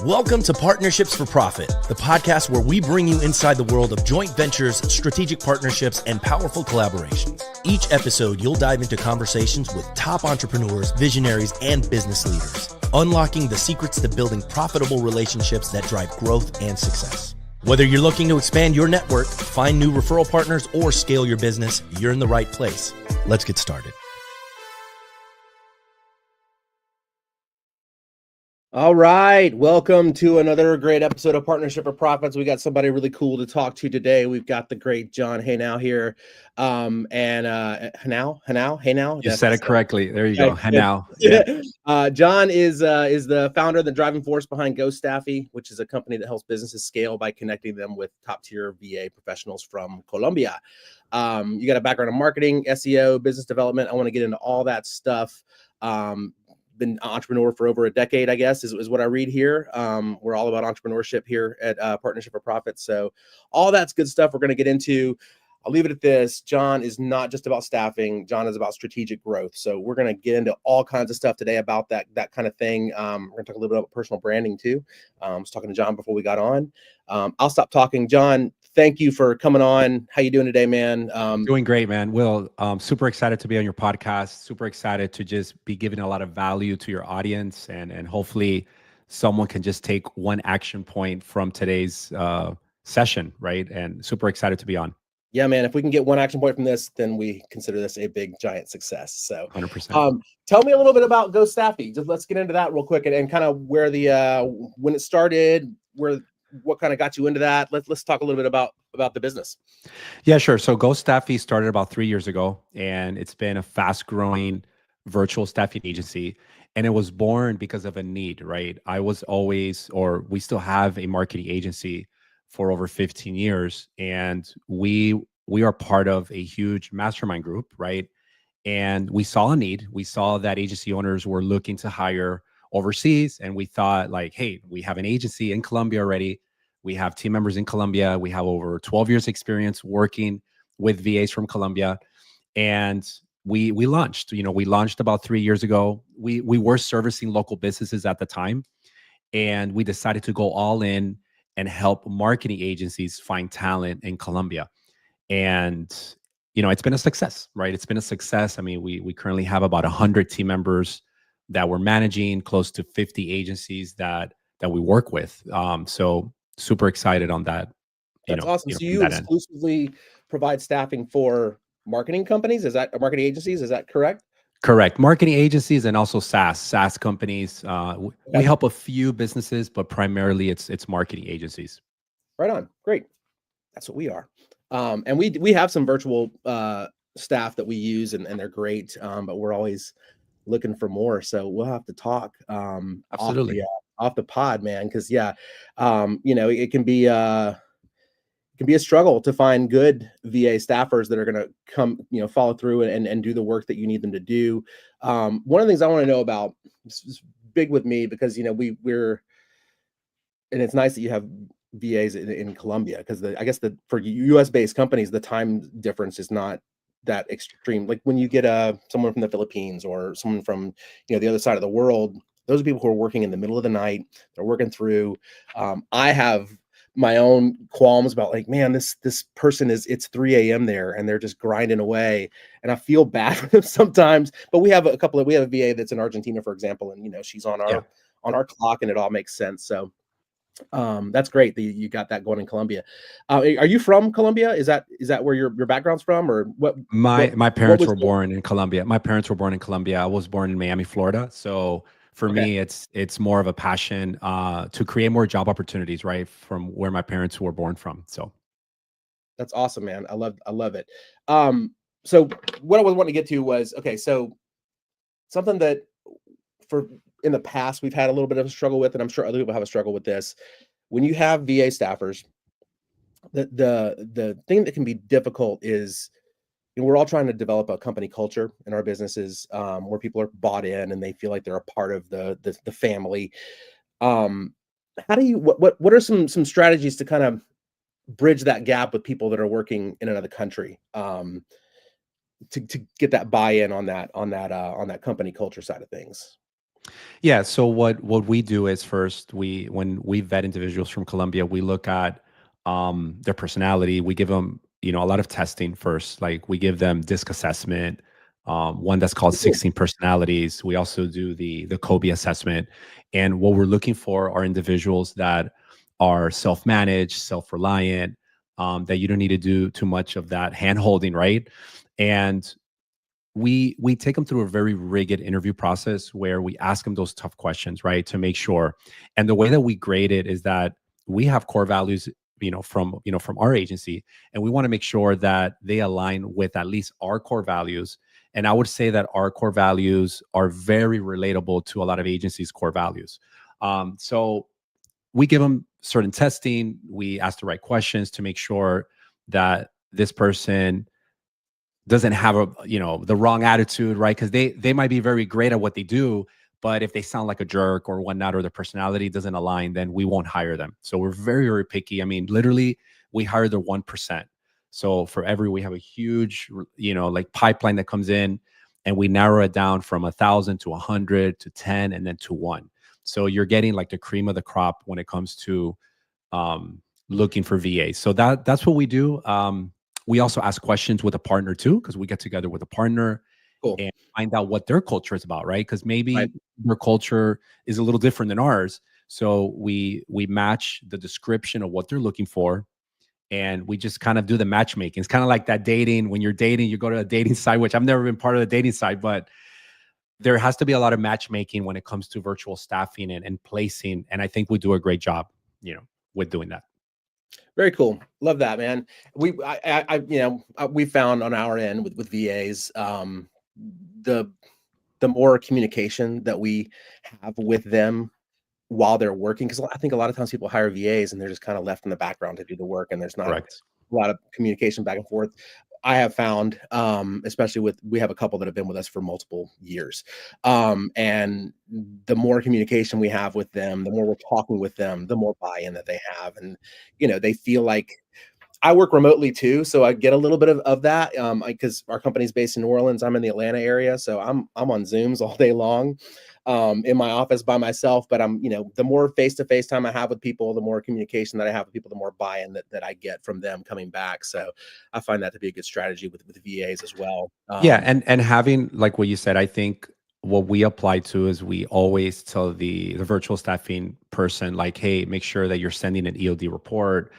Welcome to Partnerships for Profit, the podcast where we bring you inside the world of joint ventures, strategic partnerships, and powerful collaborations. Each episode, you'll dive into conversations with top entrepreneurs, visionaries, and business leaders, unlocking the secrets to building profitable relationships that drive growth and success. Whether you're looking to expand your network, find new referral partners, or scale your business, you're in the right place. Let's get started. All right. Welcome to another great episode of Partnership for Profits. We got somebody really cool to talk to today. We've got the great John Henao here. Henao. You said it correctly. There you go. Henao. Yeah. John is the founder, the driving force behind GoStaffy, which is a company that helps businesses scale by connecting them with top-tier VA professionals from Colombia. You got a background in marketing, SEO, business development. I want to get into all that stuff. Been an entrepreneur for over a decade, I guess, is what I read here. We're all about entrepreneurship here at Partnership for Profit. So all that's good stuff we're going to get into. I'll leave it at this. John is not just about staffing. John is about strategic growth. So we're going to get into all kinds of stuff today about that kind of thing. We're going to talk a little bit about personal branding too. I was talking to John before we got on. I'll stop talking. John, thank you for coming on. How you doing today, man? Doing great, man. Will, super excited to be on your podcast. Super excited to just be giving a lot of value to your audience, and hopefully someone can just take one action point from today's session, right? And super excited to be on. Yeah, man. If we can get one action point from this, then we consider this a big, giant success. So 100%. Tell me a little bit about GoStaffy. Just let's get into that real quick and kind of where when it started, what kind of got you into that. Let's talk a little bit about the business. Yeah, sure. So GoStaffy started about 3 years ago, and it's been a fast-growing virtual staffing agency. And it was born because of a need, right? We still have a marketing agency for over 15 years, and we are part of a huge mastermind group, right? And we saw a need. We saw that agency owners were looking to hire overseas, and we thought, like, hey, we have an agency in Colombia already. We have team members in Colombia. We have over 12 years experience working with VAs from Colombia. And we launched. We launched about 3 years ago. We were servicing local businesses at the time, and we decided to go all in and help marketing agencies find talent in Colombia. And it's been a success, right? It's been a success. I mean, we currently have about 100 team members that we're managing, close to 50 agencies that we work with. So super excited on that. That's awesome. So you exclusively provide staffing for marketing companies? Marketing agencies? Is that correct? Correct. Marketing agencies and also SaaS companies. We help a few businesses, but primarily it's marketing agencies. Right on. Great. That's what we are. And we have some virtual staff that we use, and they're great. But we're always looking for more. So we'll have to talk Absolutely. off the pod, man. Because it can be a struggle to find good VA staffers that are going to come, follow through and do the work that you need them to do. One of the things I want to know about, this is big with me because, we're, and it's nice that you have VAs in Colombia, because I guess for US based companies, the time difference is not that extreme. Like when you get someone from the Philippines or someone from, the other side of the world, those are people who are working in the middle of the night. They're working through. I have my own qualms about, like, man, this person it's 3 a.m. there and they're just grinding away, and I feel bad for them sometimes. But we have a VA that's in Argentina, for example, and she's on our clock, and it all makes sense. So that's great that you got that going in Colombia. Are you from Colombia? Is that where your background's from, or what? My parents were born in Colombia. My parents were born in Colombia. I was born in Miami, Florida. So for me, it's more of a passion to create more job opportunities, right, from where my parents were born from. So that's awesome, man. I love it. So what I was wanting to get to was, so something that in the past we've had a little bit of a struggle with, and I'm sure other people have a struggle with this. When you have VA staffers, the thing that can be difficult is, we're all trying to develop a company culture in our businesses where people are bought in and they feel like they're a part of the family. How do you, what are some strategies to kind of bridge that gap with people that are working in another country to get that buy-in on that company culture side of things? Yeah. So what we do is first we when we vet individuals from Colombia, we look at their personality. We give them a lot of testing first. Like we give them disc assessment, one that's called Oh, cool. 16 personalities. We also do the Kobe assessment, and what we're looking for are individuals that are self managed, self reliant. That you don't need to do too much of that hand holding, right? And we take them through a very rigid interview process where we ask them those tough questions, right, to make sure. And the way that we grade it is that we have core values, from our agency, and we want to make sure that they align with at least our core values. And I would say that our core values are very relatable to a lot of agencies core values. So we give them certain testing, we ask the right questions to make sure that this person doesn't have the wrong attitude, right? Because they might be very great at what they do, but if they sound like a jerk or whatnot, or their personality doesn't align, then we won't hire them. So we're very, very picky. I mean, literally, we hire the 1%. So for every, we have a huge like pipeline that comes in, and we narrow it down from 1,000 to 100 to 10 and then to 1. So you're getting like the cream of the crop when it comes to looking for VAs. So that's what we do. We also ask questions with a partner too, because we get together with a partner Cool. and find out what their culture is about, right? Because Right. maybe their culture is a little different than ours. So we match the description of what they're looking for, and we just kind of do the matchmaking. It's kind of like that dating. When you're dating, you go to a dating site, which I've never been part of the dating site, but there has to be a lot of matchmaking when it comes to virtual staffing and placing. And I think we do a great job, with doing that. Very cool. Love that, man. We found on our end with VAs, the the more communication that we have with them while they're working, because I think a lot of times people hire VAs and they're just kind of left in the background to do the work, and there's not Correct. a lot of communication back and forth. I have found, especially we have a couple that have been with us for multiple years, and the more communication we have with them, the more we're talking with them, the more buy-in that they have, and they feel like I work remotely too, so I get a little bit of that, because our company's based in New Orleans. I'm in the Atlanta area, so I'm on Zooms all day long, in my office by myself. But the more face-to-face time I have with people, the more communication that I have with people, the more buy-in that I get from them coming back. So I find that to be a good strategy with VAs as well. Yeah, and having like what you said, I think what we apply to is we always tell the virtual staffing person like, hey, make sure that you're sending an EOD report,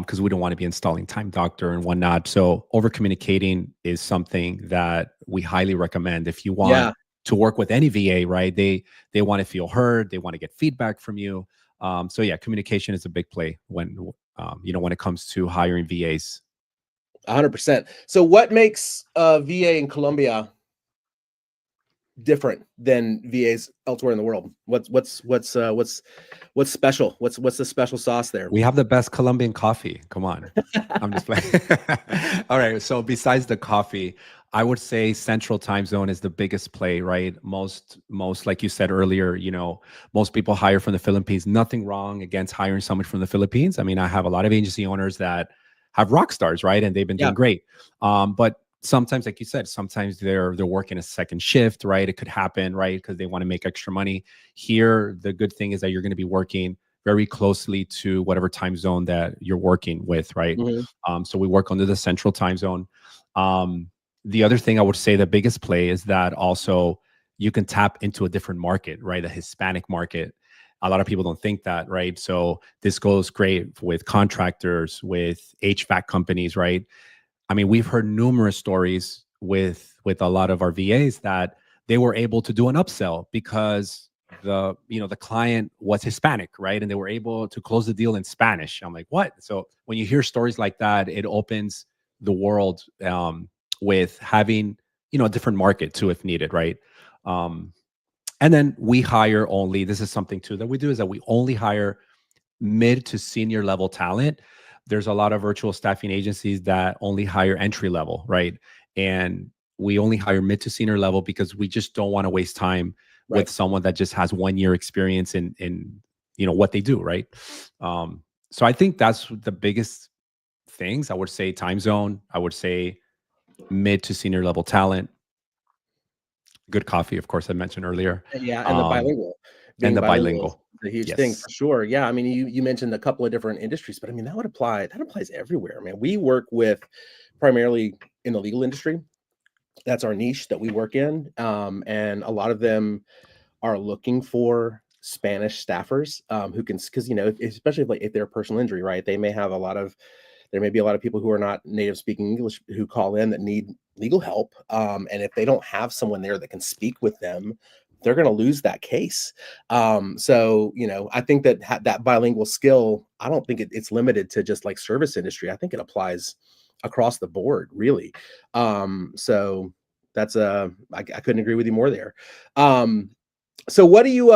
because we don't want to be installing Time Doctor and whatnot. So over communicating is something that we highly recommend if you want Yeah, to work with any VA, right? They want to feel heard, they want to get feedback from you. So yeah, communication is a big play when it comes to hiring VAs. 100%. So what makes a VA in Colombia different than VAs elsewhere in the world? What's special? What's the special sauce there? We have the best Colombian coffee. Come on. I'm just playing. All right. So besides the coffee, I would say Central Time Zone is the biggest play, right? Most like you said earlier, most people hire from the Philippines. Nothing wrong against hiring someone from the Philippines. I mean, I have a lot of agency owners that have rock stars, right? And they've been Yeah. doing great. But sometimes, like you said, sometimes they're working a second shift, right? It could happen, right? Because they want to make extra money. Here, the good thing is that you're going to be working very closely to whatever time zone that you're working with, right? Mhm. So we work under the Central Time Zone. The other thing I would say, the biggest play is that also you can tap into a different market, right? A Hispanic market. A lot of people don't think that, right? So this goes great with contractors, with HVAC companies, right? I mean, we've heard numerous stories with a lot of our VAs that they were able to do an upsell because the client was Hispanic, right? And they were able to close the deal in Spanish. I'm like, what? So when you hear stories like that, it opens the world, with having a different market too, if needed, right? Um, and then we hire only. This is something too that we do, is that we only hire mid to senior level talent. There's a lot of virtual staffing agencies that only hire entry level, right? And we only hire mid to senior level because we just don't want to waste time with Right. someone that just has 1 year experience in what they do, right? Um, so I think that's the biggest things. I would say time zone. I would say mid to senior level talent. Good coffee, of course, I mentioned earlier. Yeah, and the Um, and being the bilingual is bilingual. a huge thing Yes. for sure. Yeah, I mean, you mentioned a couple of different industries, but I mean, that applies everywhere, man. We work with primarily in the legal industry. That's our niche that we work in, and a lot of them are looking for Spanish staffers, who can, because especially like if they're a personal injury, right? There may be a lot of people who are not native speaking English who call in that need legal help, and if they don't have someone there that can speak with them, they're going to lose that case. So I think that that bilingual skill, I don't think it's limited to just like service industry. I think it applies across the board, really. So that's I couldn't agree with you more there. Um, so what do you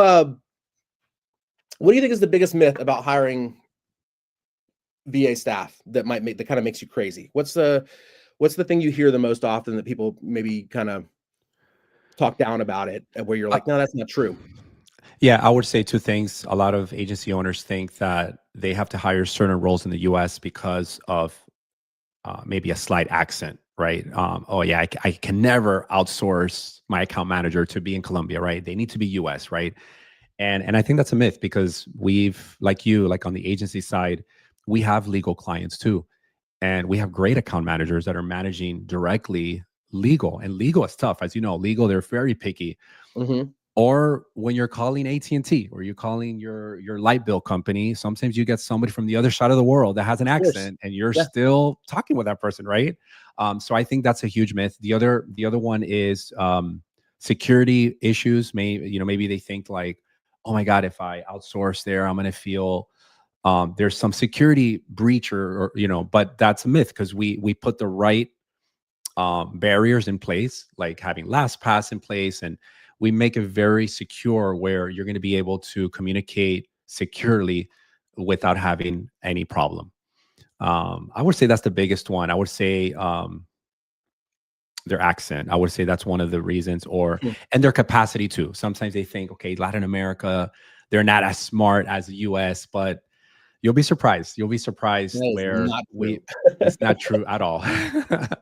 think is the biggest myth about hiring VA staff that kind of makes you crazy? What's the thing you hear the most often that people maybe kind of talk down about it, where you're Uh, like, no, that's not true. yeah, I would say two things. A lot of agency owners think that they have to hire certain roles in the US because of maybe a slight accent, right? Oh yeah, I can never outsource my account manager to be in Colombia, right? They need to be US, right? And I think that's a myth because we've, like you, like on the agency side, we have legal clients too, and we have great account managers that are managing directly legal, and legal is tough, as you know. Legal, they're very picky. Hmm. Or when you're calling AT&T or you're calling your light bill company, sometimes you get somebody from the other side of the world that has an Of course. accent and you're Yeah. still talking with that person, right? So I think that's a huge myth. The other one is security issues. Maybe they think like, oh my God, if I outsource there, I'm going to feel there's some security breach, or but that's a myth because we put the right barriers in place, like having LastPass in place, and we make it very secure where you're going to be able to communicate securely without having any problem. I would say that's the biggest one. I would say their accent. I would say that's one of the reasons, or Mhm. and their capacity too. Sometimes they think, okay, Latin America, they're not as smart as the U.S., but you'll be surprised. You'll be surprised That is where not true. we. It's not true at all.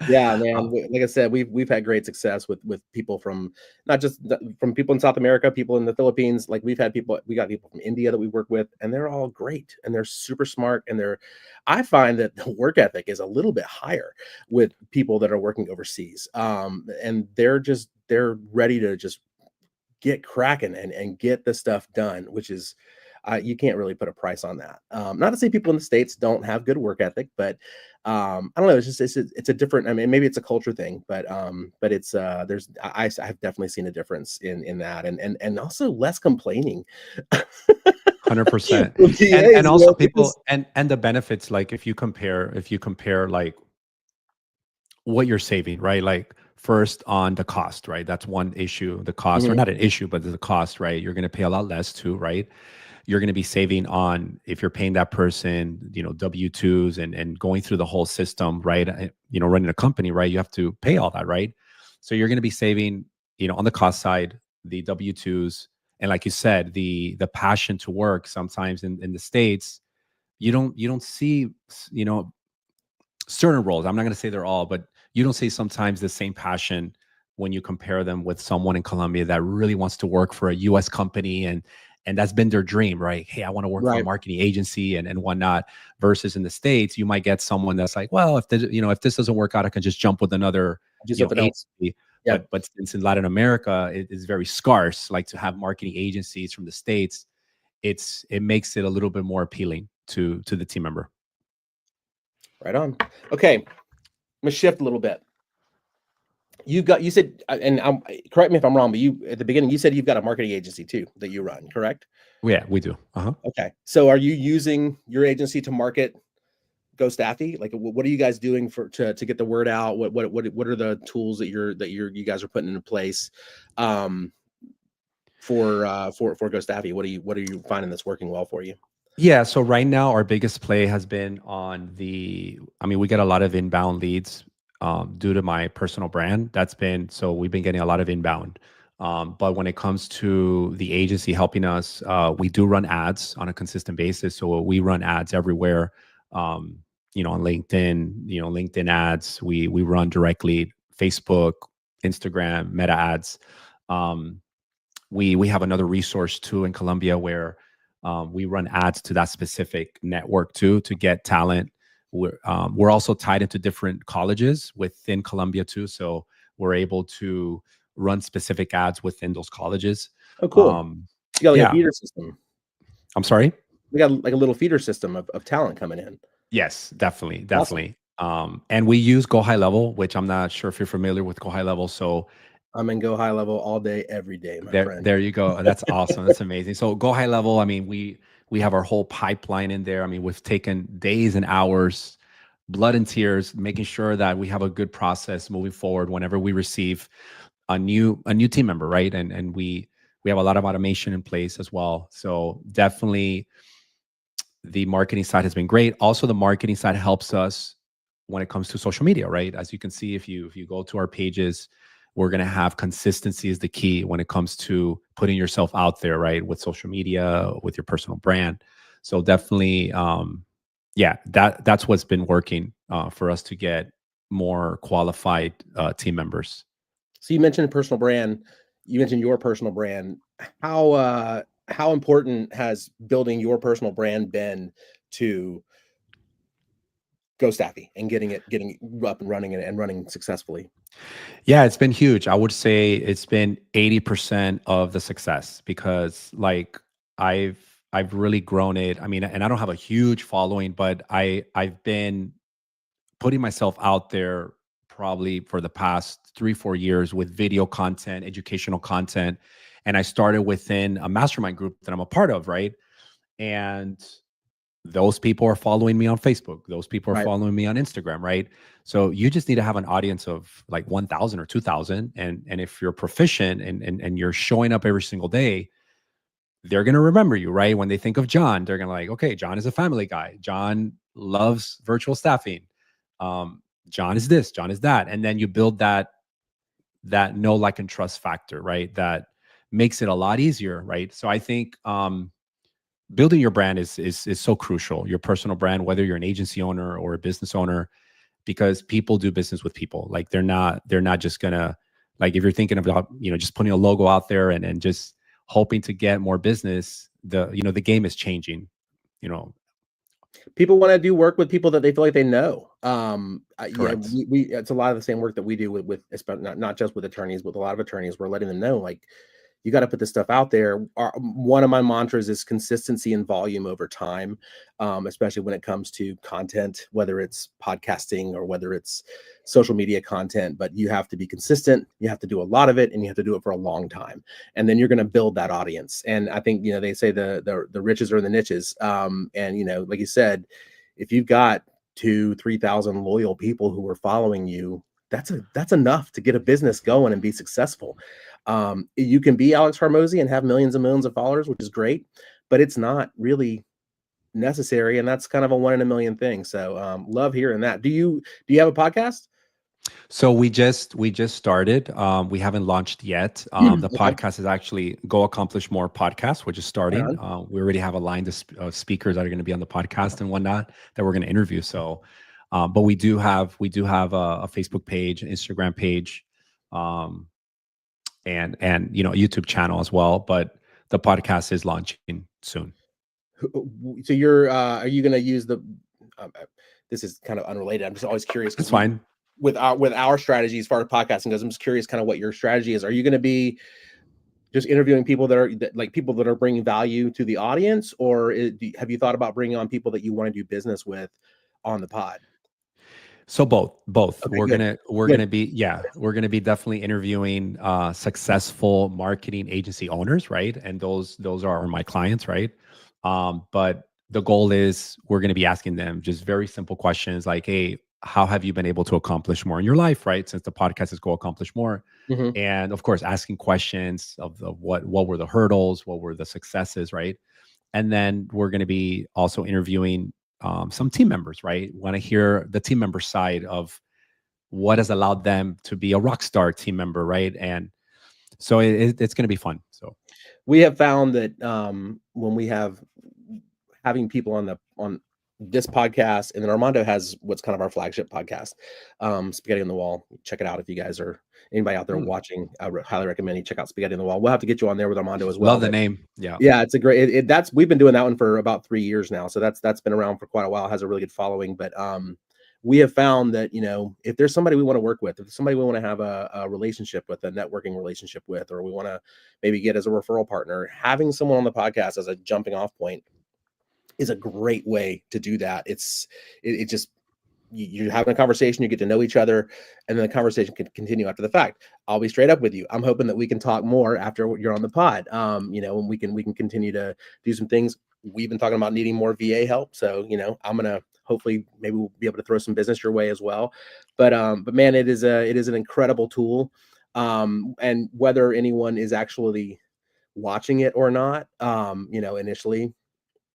Yeah, man. uh, Like I said, we've had great success with people from not just from people in South America, people in the Philippines. Like we got people from India that we work with, and they're all great and they're super smart. And I find that the work ethic is a little bit higher with people that are working overseas. And they're ready to just get cracking and get the stuff done, which is you can't really put a price on that. Not to say people in the states don't have good work ethic, but I don't know. It's just it's a different. I mean, maybe it's a culture thing, but it's there's I've definitely seen a difference in that, and also less complaining. 100%. With And VAs, also because people and the benefits, like if you compare like what you're saving, right? Like first on the cost, right? That's one issue. The cost, or Mhm. not an issue, but the cost, right? You're going to pay a lot less too, right? You're going to be saving on, if you're paying that person, W-2s and going through the whole system, right? Running a company, right? You have to pay all that, right? So you're going to be saving, on the cost side, the W-2s, and like you said, the passion to work. Sometimes in the States, you don't see, you know certain roles. I'm not going to say they're all, but you don't see sometimes the same passion when you compare them with someone in Colombia that really wants to work for a US company, and that's been their dream, right? Hey, I want to work for a Right. marketing agency and whatnot. Versus in the States, you might get someone that's like, well, if this doesn't work out, I can just jump with another, Do something else. agency. Yeah. But since in Latin America it is very scarce, like to have marketing agencies from the States, it makes it a little bit more appealing to the team member. Right on. Okay, I'm gonna shift a little bit. You said, and correct me if I'm wrong, but you at the beginning you said you've got a marketing agency too that you run, correct? Yeah, we do. Uh-huh. Okay, so are you using your agency to market GoStaffy? Like, what are you guys doing to get the word out? What are the tools you guys are putting into place um, for GoStaffy? What are you finding that's working well for you? Yeah, so right now our biggest play has been I mean, we get a lot of inbound leads due to my personal brand. So we've been getting a lot of inbound. But when it comes to the agency helping us, we do run ads on a consistent basis. So we run ads everywhere, on LinkedIn, LinkedIn ads. We run directly Facebook, Instagram, Meta ads. Um, we have another resource too in Colombia where we run ads to that specific network too to get talent. We're also tied into different colleges within Colombia too, so we're able to run specific ads within those colleges. Oh, cool. Um, You got like a yeah, feeder system. I'm sorry. We got like a little feeder system of talent coming in. Yes, definitely, Awesome. definitely. And we use Go High Level, which I'm not sure if you're familiar with Go High Level. So I'm in Go High Level all day, every day, my friend. there you go. That's awesome. That's amazing. So Go High Level. I mean, we have our whole pipeline in there. I mean, we've taken days and hours, blood and tears, making sure that we have a good process moving forward whenever we receive a new team member, right? And we have a lot of automation in place as well. So definitely the marketing side has been great. Also, the marketing side helps us when it comes to social media, right? As you can see, if you go to our pages, we're going to have consistency is the key when it comes to putting yourself out there, right? With social media, with your personal brand. So definitely, yeah, that's what's been working for us to get more qualified team members. So you mentioned personal brand. You mentioned your personal brand. How important has building your personal brand been to Go Staffy and getting up and running and running successfully? Yeah, it's been huge. I would say it's been 80% of the success because like I've I've really grown it. I mean, and I don't have a huge following, but I've been putting myself out there probably for the past 3 4 years with video content, educational content. And I started within a mastermind group that I'm a part of, right? And those people are following me on Facebook. Those people are Right. following me on Instagram, right? So you just need to have an audience of like 1,000 or 2,000, and if you're proficient and you're showing up every single day, they're gonna remember you, right? When they think of John, they're gonna like, okay, John is a family guy. John loves virtual staffing. John is this. John is that, and then you build that know, like, and trust factor, right? That makes it a lot easier, right? So I think building your brand is so crucial. Your personal brand, whether you're an agency owner or a business owner, because people do business with people. Like they're not just gonna, like, if you're thinking about just putting a logo out there and just hoping to get more business, the game is changing. You know, People want to do work with people that they feel like they know. Yeah, correct. we it's a lot of the same work that we do not just with attorneys, but with a lot of attorneys. We're letting them know, like, you got to put this stuff out there. One of my mantras is consistency and volume over time, especially when it comes to content, whether it's podcasting or whether it's social media content. But you have to be consistent. You have to do a lot of it, and you have to do it for a long time. And then you're going to build that audience. And I think they say the riches are in the niches. And like you said, if you've got 2,000 3,000 loyal people who are following you, that's enough to get a business going and be successful. You can be Alex Hormozy and have millions and millions of followers, which is great, but it's not really necessary, and that's kind of a one in a million thing. So, love hearing that. Do you have a podcast? So we just started. We haven't launched yet. The Okay, podcast is actually Go Accomplish More podcast, which is right starting. on. We already have a line of speakers that are going to be on the podcast and whatnot that we're going to interview. So, but we do have a Facebook page, an Instagram page, um, and a YouTube channel as well. But the podcast is launching soon. So are you going to use um, uh, this is kind of unrelated. I'm just always curious because That's we fine. with our strategy as far as podcasting goes. I'm just curious kind of what your strategy is. Are you going to be just interviewing people like people that are bringing value to the audience, or have you thought about bringing on people that you want to do business with on the pod? So both. Okay, We're good, gonna we're good. gonna be yeah, we're gonna be definitely interviewing successful marketing agency owners, right? And those are my clients, right? But the goal is we're gonna be asking them just very simple questions like, hey, how have you been able to accomplish more in your life, right? Since the podcast is Go Accomplish More. Mhm. And of course, asking questions of what were the hurdles, what were the successes, right? And then we're going to be also interviewing some team members, right? Want to hear the team member side of what has allowed them to be a rock star team member, right? And so it's going to be fun. So We have found that when we have having people on this podcast, and then Armando has what's kind of our flagship podcast, Spaghetti on the Wall. Check it out if you guys are Anybody out there Hmm. watching, I highly recommend you check out Spaghetti on the Wall. We'll have to get you on there with Armando as well. Love the But name. Yeah. yeah, it's a great. That's we've been doing that one for about 3 years now, so that's been around for quite a while. It has a really good following, but we have found that if there's somebody we want to work with, if there's somebody we want to have a relationship with, a networking relationship with, or we want to maybe get as a referral partner, having someone on the podcast as a jumping off point is a great way to do that. It just you're having a conversation, you get to know each other, and then the conversation can continue after the fact. I'll be straight up with you. I'm hoping that we can talk more after you're on the pod. And we can continue to do some things. We've been talking about needing more VA help, so I'm gonna hopefully maybe we'll be able to throw some business your way as well. But man, it is an incredible tool. And whether anyone is actually watching it or not, initially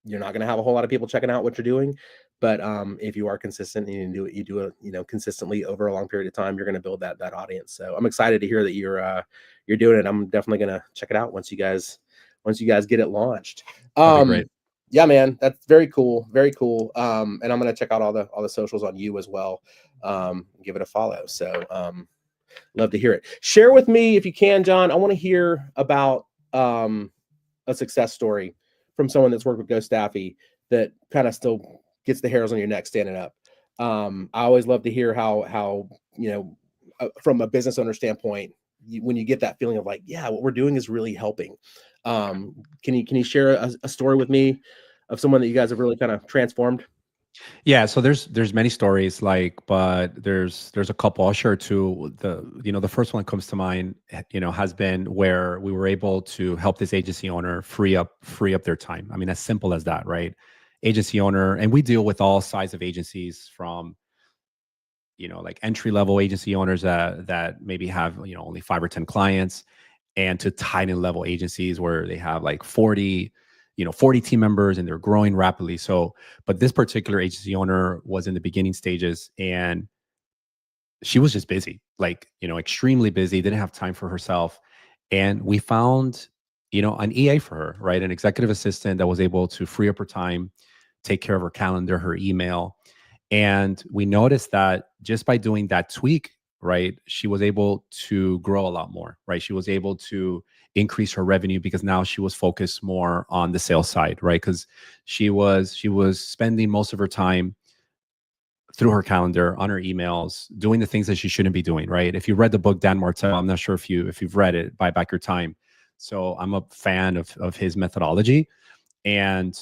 you're not going to have a whole lot of people checking out what you're doing. But if you are consistent and you do it, consistently over a long period of time, you're going to build that audience. So I'm excited to hear that you're doing it. I'm definitely going to check it out once you guys get it launched. That'd be great. Yeah, man, that's very cool. Very cool. And I'm going to check out all the socials on you as well. Give it a follow. So love to hear it. Share with me if you can, John. I want to hear about a success story from someone that's worked with GoStaffy that kind of still gets the hairs on your neck standing up. I always love to hear how from a business owner standpoint, when you get that feeling of like, yeah, what we're doing is really helping. Can you share a story with me of someone that you guys have really kind of transformed? Yeah, so there's many stories, but there's a couple. I'll share two. The first one that comes to mind, has been where we were able to help this agency owner free up their time. I mean, as simple as that, right? Agency owner, and we deal with all size of agencies, from like entry level agency owners that maybe have only 5 or 10 clients, and to titan level agencies where they have like 40 team members and they're growing rapidly. So, but this particular agency owner was in the beginning stages, and she was just busy, extremely busy, didn't have time for herself. And we found, an EA for her, right? An executive assistant that was able to free up her time, take care of her calendar, her email. And we noticed that just by doing that tweak, right, she was able to grow a lot more, right? She was able to increase her revenue because now she was focused more on the sales side, right? Because she was spending most of her time through her calendar, on her emails, doing the things that she shouldn't be doing, right? If you read the book Dan Martell, I'm not sure if you've read it, Buy Back Your Time. So I'm a fan of his methodology. And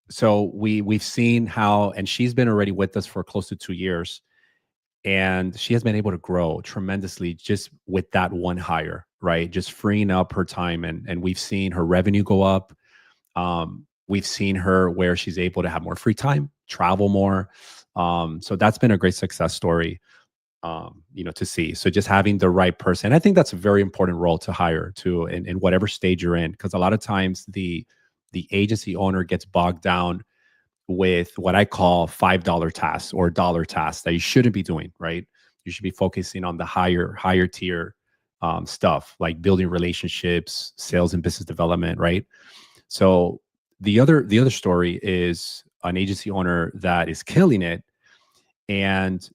so we've seen how, and she's been already with us for close to 2 years, and she has been able to grow tremendously just with that one hire, right? Just freeing up her time, and we've seen her revenue go up. We've seen her where she's able to have more free time, travel more. So that's been a great success story, to see. So just having the right person, I think that's a very important role to hire to in whatever stage you're in, because a lot of times the agency owner gets bogged down with what I call $5 tasks or dollar tasks that you shouldn't be doing, right? You should be focusing on the higher tier stuff, like building relationships, sales and business development, right? So the other story is an agency owner that is killing it, and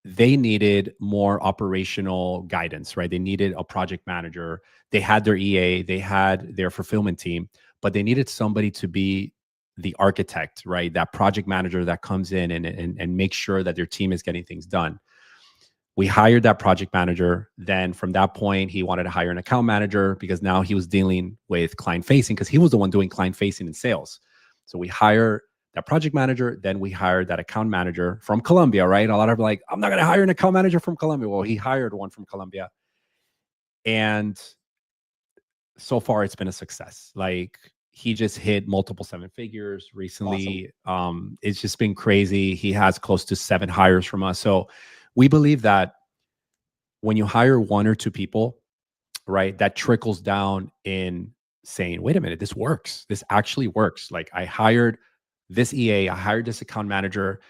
they needed more operational guidance, right? They needed a project manager. They had their EA, they had their fulfillment team, but they needed somebody to be the architect, right? That project manager that comes in and makes sure that their team is getting things done. We hired that project manager. Then from that point, he wanted to hire an account manager because now he was dealing with client facing, because he was the one doing client facing and sales. So we hire that project manager. Then we hired that account manager from Colombia, right? A lot of like, I'm not going to hire an account manager from Colombia. Well, he hired one from Colombia. And so far it's been a success. Like, he just hit multiple 7 figures recently. Awesome. It's just been crazy. He has close to 7 hires from us. So we believe that when you hire 1 or 2 people, right, that trickles down in saying, wait a minute, this works. This actually works. Like, I hired this EA, I hired this account manager,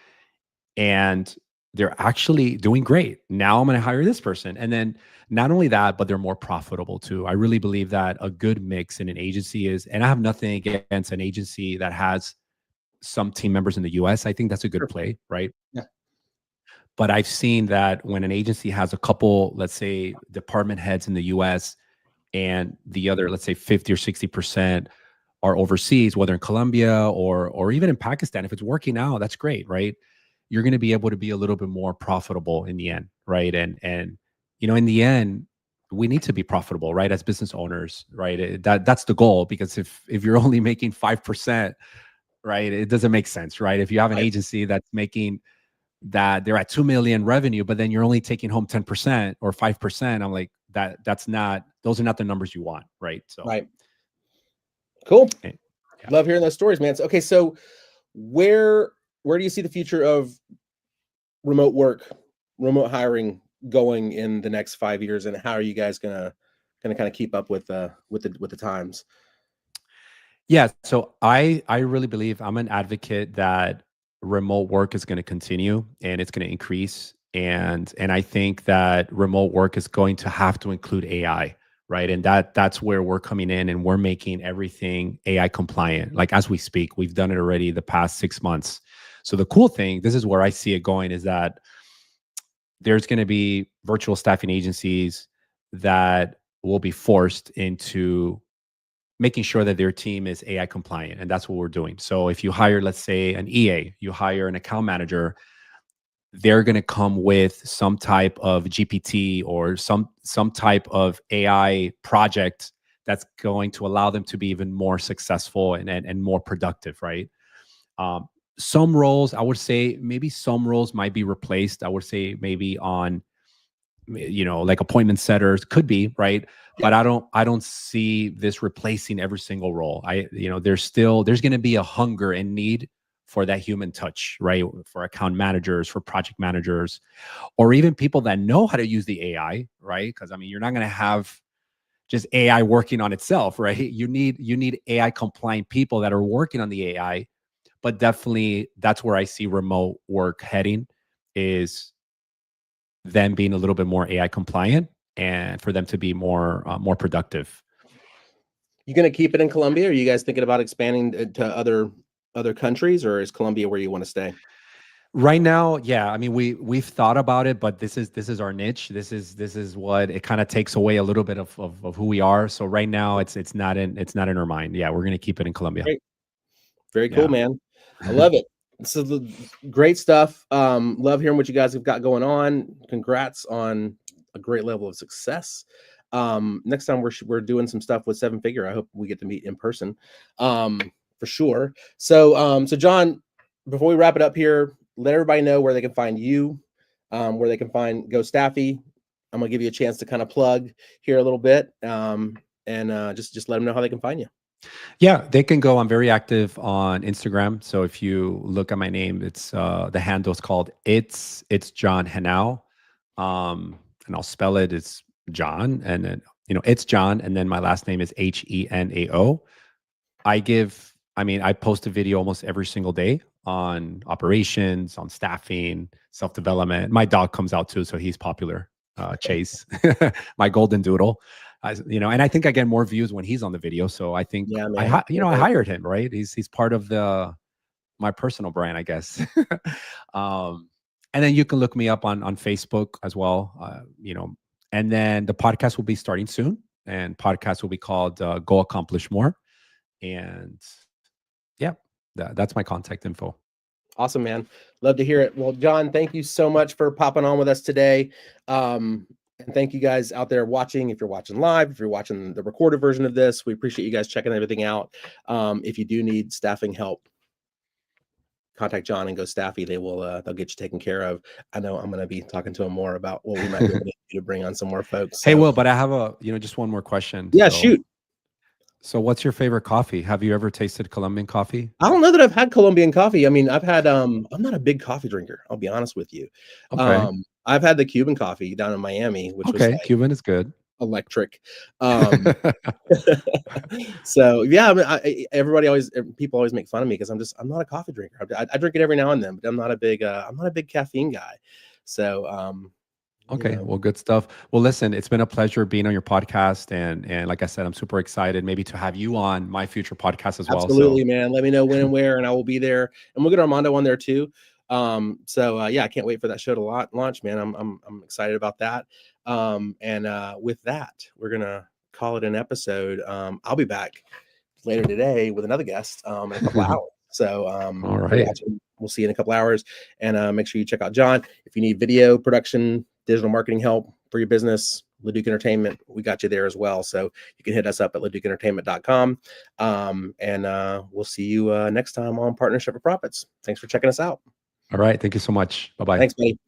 and they're actually doing great. Now I'm going to hire this person. And then not only that, but they're more profitable too. I really believe that a good mix in an agency is, and I have nothing against an agency that has some team members in the US. I think that's a good Sure. play, right? Yeah. But I've seen that when an agency has a couple, let's say, department heads in the US, and the other, let's say 50 or 60% are overseas, whether in Colombia or even in Pakistan, if it's working out, that's great, right? You're going to be able to be a little bit more profitable in the end, right? And in the end, we need to be profitable, right? As business owners, right? That's the goal, because if you're only making 5%, right, it doesn't make sense, right? If you have an Right. agency that's making that they're at 2 million revenue, but then you're only taking home 10% or 5%, I'm like, that's not, those are not the numbers you want, right? So, Right. Cool. eh, yeah. Love hearing those stories, man. So, okay, so where where do you see the future of remote work, remote hiring going in the next 5 years, and how are you guys gonna kind of keep up with the times? Yeah, so I really believe, I'm an advocate that remote work is going to continue and it's going to increase, and I think that remote work is going to have to include AI, right? And that's where we're coming in, and we're making everything AI compliant. Like, as we speak, we've done it already the past 6 months. So the cool thing, this is where I see it going, is that there's going to be virtual staffing agencies that will be forced into making sure that their team is AI compliant. And that's what we're doing. So if you hire, let's say, an EA, you hire an account manager, they're going to come with some type of GPT or some type of AI project that's going to allow them to be even more successful and more productive, right? Um, some roles, I would say, maybe some roles might be replaced. I would say maybe on, like appointment setters could be, right? Yeah. But I don't see this replacing every single role. There's going to be a hunger and need for that human touch, right? For account managers, for project managers, or even people that know how to use the AI, right? Because I mean, you're not going to have just AI working on itself, right? You need AI compliant people that are working on the AI. But definitely, that's where I see remote work heading, is them being a little bit more AI compliant, and for them to be more productive. You gonna keep it in Colombia? Or are you guys thinking about expanding to other countries, or is Colombia where you want to stay? Right now, yeah, I mean, we've thought about it, but this is our niche. This is what it kind of takes away a little bit of who we are. So right now, it's not in our mind. Yeah, we're gonna keep it in Colombia. Great. Very cool, Yeah. man. I love it. This is great stuff. Love hearing what you guys have got going on. Congrats on a great level of success. Next time we're doing some stuff with Seven Figure. I hope we get to meet in person, for sure. So John, before we wrap it up here, let everybody know where they can find you, where they can find Go Staffy. I'm gonna give you a chance to kind of plug here a little bit, and just let them know how they can find you. Yeah, they can go. I'm very active on Instagram. So if you look at my name, it's the handle is called it's John Henao. And I'll spell it. It's John, and then it's John, and then my last name is Henao. I post a video almost every single day on operations, on staffing, self development. My dog comes out too, so he's popular. Chase, my golden doodle. And I think I get more views when he's on the video. So I think Yeah, I, man. hi- you know, I hired him, right? He's part of my personal brand, I guess. um, and then you can look me up on Facebook as well. And then the podcast will be starting soon, and podcast will be called Go Accomplish More. And yeah, that's my contact info. Awesome, man. Love to hear it. Well, John, thank you so much for popping on with us today. And thank you guys out there watching. If you're watching live, if you're watching the recorded version of this, we appreciate you guys checking everything out. If you do need staffing help, contact John and Go Staffy. They'll get you taken care of. I know I'm going to be talking to him more about what we might be able to do to bring on some more folks. Hey, So Will, but I have just one more question. yeah, So, shoot. so what's your favorite coffee? Have you ever tasted Colombian coffee? I don't know that I've had Colombian coffee. I mean, I've had I'm not a big coffee drinker, I'll be honest with you. Okay. I've had the Cuban coffee down in Miami, which was Okay. like Cuban is good. electric. Um so yeah, I mean, people always make fun of me because I'm not a coffee drinker. I drink it every now and then, but I'm not a big caffeine guy. So Okay, well, good stuff. Well, listen, it's been a pleasure being on your podcast, and like I said, I'm super excited maybe to have you on my future podcast as well. So, absolutely, man. Let me know when and where, and I will be there. And we'll get Armando on there too. So yeah, I can't wait for that show to launch, man. I'm excited about that. And with that, we're gonna call it an episode. I'll be back later today with another guest in a couple hours. So All if you're right. watching, we'll see you in a couple hours. And make sure you check out John. If you need video production, digital marketing help for your business, Leduc Entertainment, we got you there as well. So you can hit us up at leducentertainment.com. And we'll see you next time on Partnership for Profits. Thanks for checking us out. All right. Thank you so much. Bye-bye. Thanks, buddy.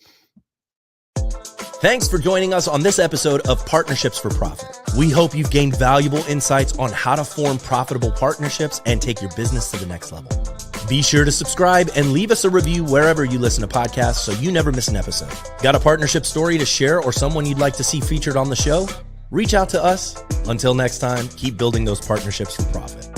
Thanks for joining us on this episode of Partnerships for Profit. We hope you've gained valuable insights on how to form profitable partnerships and take your business to the next level. Be sure to subscribe and leave us a review wherever you listen to podcasts so you never miss an episode. Got a partnership story to share or someone you'd like to see featured on the show? Reach out to us. Until next time, keep building those partnerships for profit.